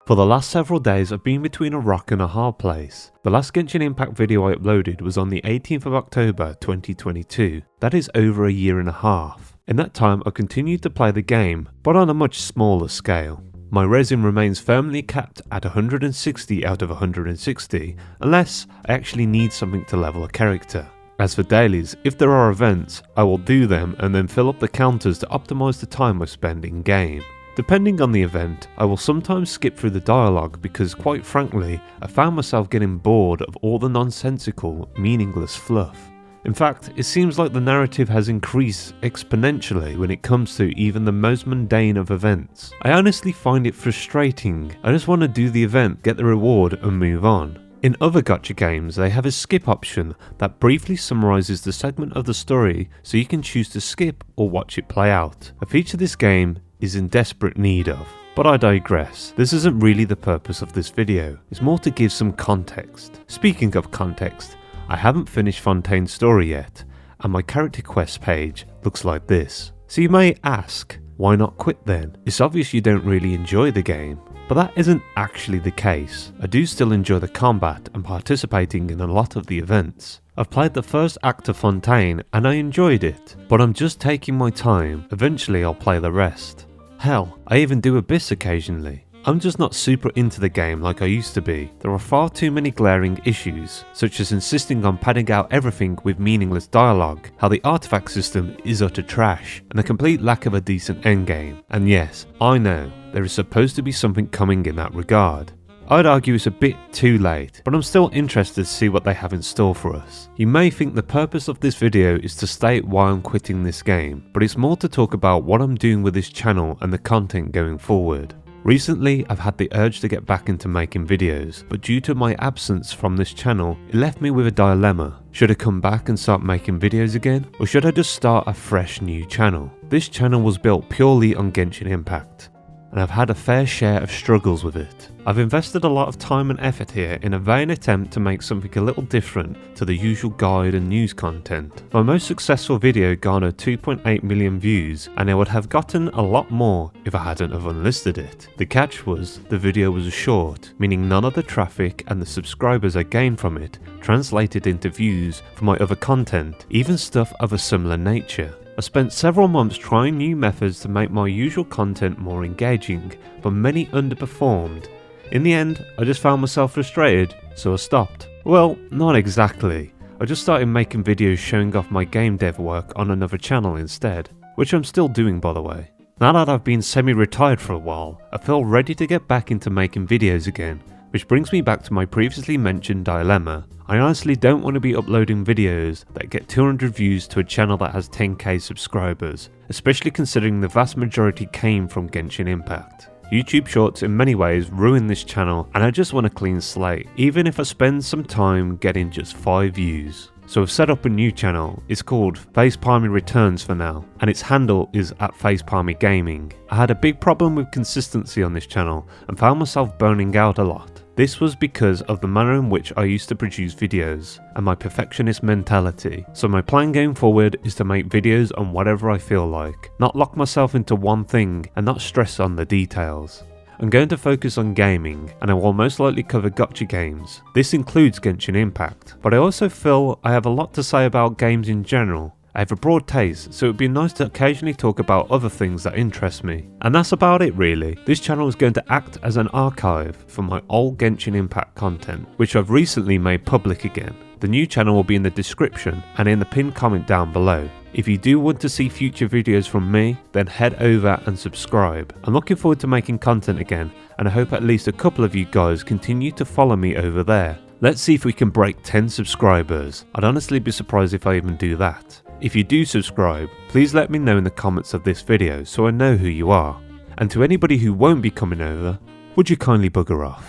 For the last several days I've been between a rock and a hard place. The last Genshin Impact video I uploaded was on the 18th of October 2022. That is over a year and a half. In that time I continued to play the game, but on a much smaller scale. My resin remains firmly capped at 160 out of 160, unless I actually need something to level a character. As for dailies, if there are events, I will do them and then fill up the counters to optimise the time I spend in game. Depending on the event, I will sometimes skip through the dialogue because, quite frankly, I found myself getting bored of all the nonsensical, meaningless fluff. In fact, it seems like the narrative has increased exponentially when it comes to even the most mundane of events. I honestly find it frustrating. I just want to do the event, get the reward and move on. In other gacha games, they have a skip option that briefly summarises the segment of the story so you can choose to skip or watch it play out. A feature this game is in desperate need of. But I digress. This isn't really the purpose of this video. It's more to give some context. Speaking of context, I haven't finished Fontaine's story yet, and my character quest page looks like this. So you may ask, why not quit then? It's obvious you don't really enjoy the game. But that isn't actually the case. I do still enjoy the combat and participating in a lot of the events. I've played the first act of Fontaine and I enjoyed it, but I'm just taking my time. Eventually I'll play the rest. Hell, I even do Abyss occasionally. I'm just not super into the game like I used to be. There are far too many glaring issues, such as insisting on padding out everything with meaningless dialogue, how the artifact system is utter trash, and a complete lack of a decent endgame. And yes, I know, there is supposed to be something coming in that regard. I'd argue it's a bit too late, but I'm still interested to see what they have in store for us. You may think the purpose of this video is to state why I'm quitting this game, but it's more to talk about what I'm doing with this channel and the content going forward. Recently, I've had the urge to get back into making videos, but due to my absence from this channel, it left me with a dilemma. Should I come back and start making videos again, or should I just start a fresh new channel? This channel was built purely on Genshin Impact, and I've had a fair share of struggles with it. I've invested a lot of time and effort here in a vain attempt to make something a little different to the usual guide and news content. My most successful video garnered 2.8 million views, and I would have gotten a lot more if I hadn't have unlisted it. The catch was, the video was short, meaning none of the traffic and the subscribers I gained from it translated into views for my other content, even stuff of a similar nature. I spent several months trying new methods to make my usual content more engaging, but many underperformed. In the end, I just found myself frustrated, so I stopped. Well, not exactly. I just started making videos showing off my game dev work on another channel instead, which I'm still doing by the way. Now that I've been semi-retired for a while, I feel ready to get back into making videos again, which brings me back to my previously mentioned dilemma. I honestly don't want to be uploading videos that get 200 views to a channel that has 10k subscribers, especially considering the vast majority came from Genshin Impact. YouTube Shorts in many ways ruined this channel and I just want a clean slate, even if I spend some time getting just 5 views. So I've set up a new channel. It's called Facepalme Returns for now, and its handle is @Facepalme Gaming. I had a big problem with consistency on this channel and found myself burning out a lot. This was because of the manner in which I used to produce videos and my perfectionist mentality. So my plan going forward is to make videos on whatever I feel like, not lock myself into one thing and not stress on the details. I'm going to focus on gaming, and I will most likely cover gacha games. This includes Genshin Impact, but I also feel I have a lot to say about games in general. I have a broad taste, so it would be nice to occasionally talk about other things that interest me. And that's about it really. This channel is going to act as an archive for my old Genshin Impact content, which I've recently made public again. The new channel will be in the description and in the pinned comment down below. If you do want to see future videos from me, then head over and subscribe. I'm looking forward to making content again, and I hope at least a couple of you guys continue to follow me over there. Let's see if we can break 10 subscribers. I'd honestly be surprised if I even do that. If you do subscribe, please let me know in the comments of this video so I know who you are. And to anybody who won't be coming over, would you kindly bugger off?